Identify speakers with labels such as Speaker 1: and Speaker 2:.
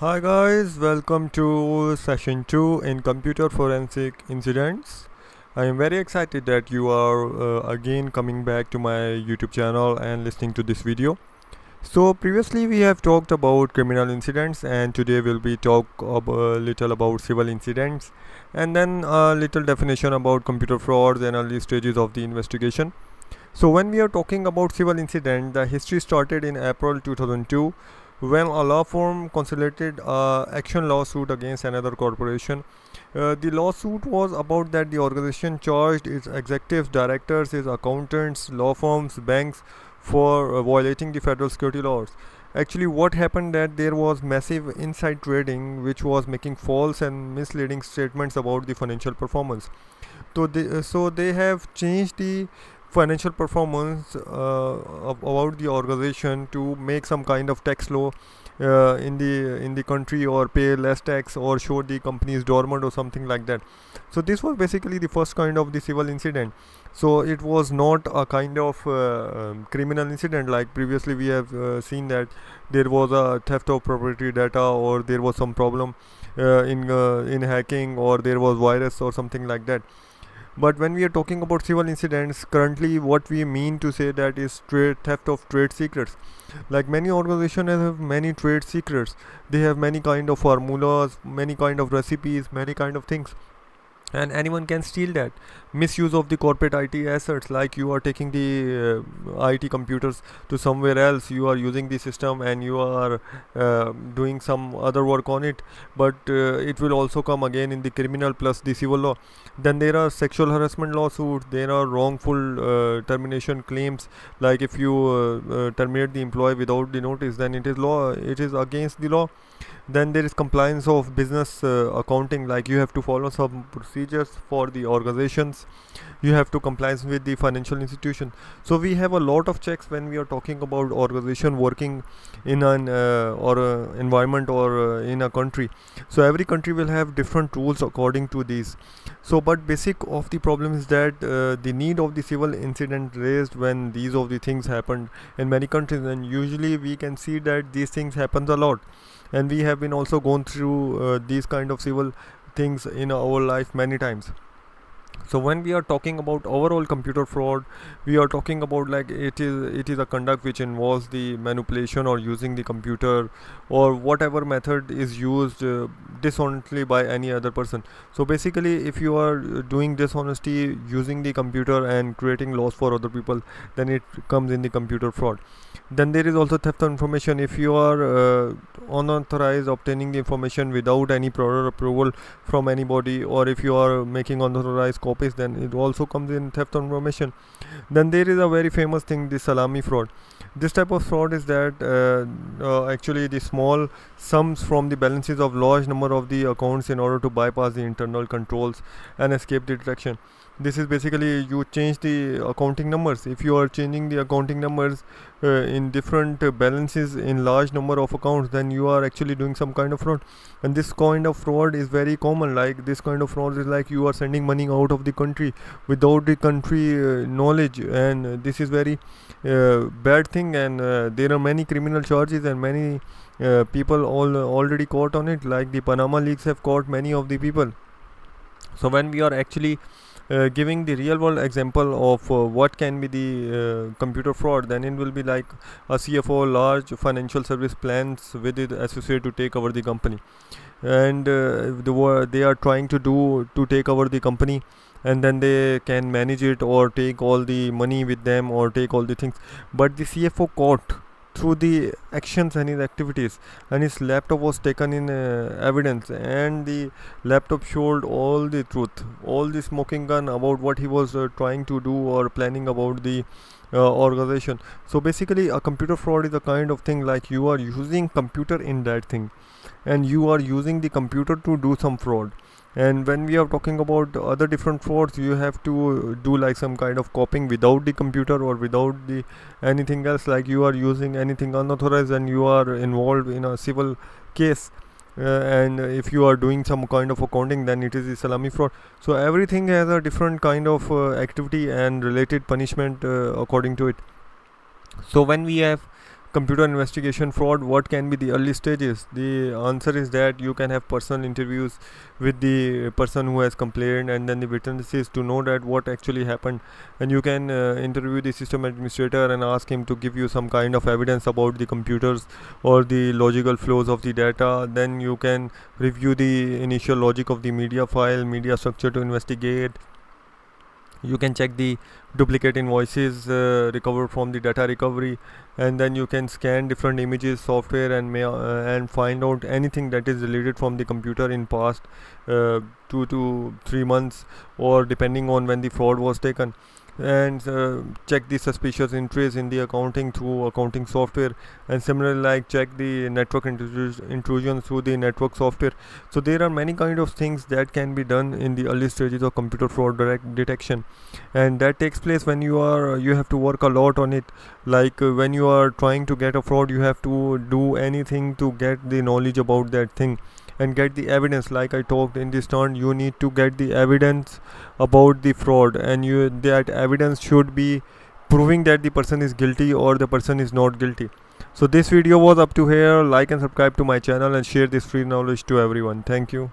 Speaker 1: Hi guys, welcome to session 2 in computer forensic incidents. I am very excited that you are again coming back to my YouTube channel and listening to this video. So previously we have talked about criminal incidents, and today we'll be talk a little about civil incidents, and then a little definition about computer frauds and early stages of the investigation. So when we are talking about civil incident, the history started in April 2002 when a law firm consolidated a action lawsuit against another corporation. The lawsuit was about that the organization charged its executives, directors, its accountants, law firms, banks for violating the federal security laws. Actually, what happened that there was massive inside trading which was making false and misleading statements about the financial performance. So they have changed the financial performance about the organization to make some kind of tax law in the country, or pay less tax, or show the company is dormant or something like that. So this was basically the first kind of the civil incident. So it was not a kind of criminal incident like previously we have seen that there was a theft of proprietary data, or there was some problem in hacking, or there was virus or something like that. But when we are talking about civil incidents, currently what we mean to say that is theft of trade secrets. Like many organizations have many trade secrets. They have many kind of formulas, many kind of recipes, many kind of things, and anyone can steal that. Misuse of the corporate IT assets, like you are taking the IT computers to somewhere else, you are using the system and you are doing some other work on it, but it will also come again in the criminal plus the civil law. Then there are sexual harassment lawsuits, there are wrongful termination claims, like if you terminate the employee without the notice, then it is against the law. Then there is compliance of business accounting, like you have to follow some procedures for the organizations, you have to comply with the financial institution. So we have a lot of checks when we are talking about organization working in an environment, or in a country. So every country will have different rules according to these. So but basic of the problem is that the need of the civil incident raised when these of the things happened in many countries, and usually we can see that these things happens a lot, and we have been also gone through these kind of civil things in our life many times. So when we are talking about overall computer fraud, we are talking about like it is a conduct which involves the manipulation or using the computer, or whatever method is used dishonestly by any other person. So basically if you are doing dishonesty using the computer and creating loss for other people, then it comes in the computer fraud. Then there is also theft of information. If you are unauthorized obtaining the information without any prior approval from anybody, or if you are making unauthorized copies, then it also comes in theft of information. Then there is a very famous thing, the salami fraud. This type of fraud is that actually the small sums from the balances of large number of the accounts in order to bypass the internal controls and escape the detection. This is basically you change the accounting numbers. If you are changing the accounting numbers in different balances in large number of accounts, then you are actually doing some kind of fraud. And this kind of fraud is very common. Like this kind of fraud is like you are sending money out of the country without the country knowledge, and this is very bad thing. And there are many criminal charges, and many people already caught on it, like the Panama leaks have caught many of the people. So when we are actually giving the real world example of what can be the computer fraud, then it will be like a CFO large financial service plans with it associated to take over the company, and they are trying to do to take over the company, and then they can manage it or take all the money with them or take all the things. But the CFO caught through the actions and his activities, and his laptop was taken in evidence, and the laptop showed all the truth, all the smoking gun about what he was trying to do or planning about the organization. So basically a computer fraud is a kind of thing like you are using computer in that thing, and you are using the computer to do some fraud. And when we are talking about other different frauds, you have to do like some kind of copying without the computer or without the anything else, like you are using anything unauthorized and you are involved in a civil case. And if you are doing some kind of accounting, then it is the salami fraud. So everything has a different kind of activity and related punishment according to it. So when we have computer investigation fraud, what can be the early stages? The answer is that you can have personal interviews with the person who has complained and then the witnesses to know that what actually happened, and you can interview the system administrator and ask him to give you some kind of evidence about the computers or the logical flows of the data. Then you can review the initial logic of the media file, media structure to investigate. You can check the duplicate invoices recovered from the data recovery, and then you can scan different images, software, and find out anything that is deleted from the computer in past 2 to 3 months, or depending on when the fraud was taken, and check the suspicious entries in the accounting through accounting software, and similarly like check the network intrusion through the network software. So there are many kind of things that can be done in the early stages of computer fraud detection, and that takes place when you have to work a lot on it. Like when you are trying to get a fraud, you have to do anything to get the knowledge about that thing and get the evidence. Like I talked in this turn, you need to get the evidence about the fraud, and that evidence should be proving that the person is guilty or the person is not guilty. So this video was up to here. Like and subscribe to my channel and share this free knowledge to everyone. Thank you.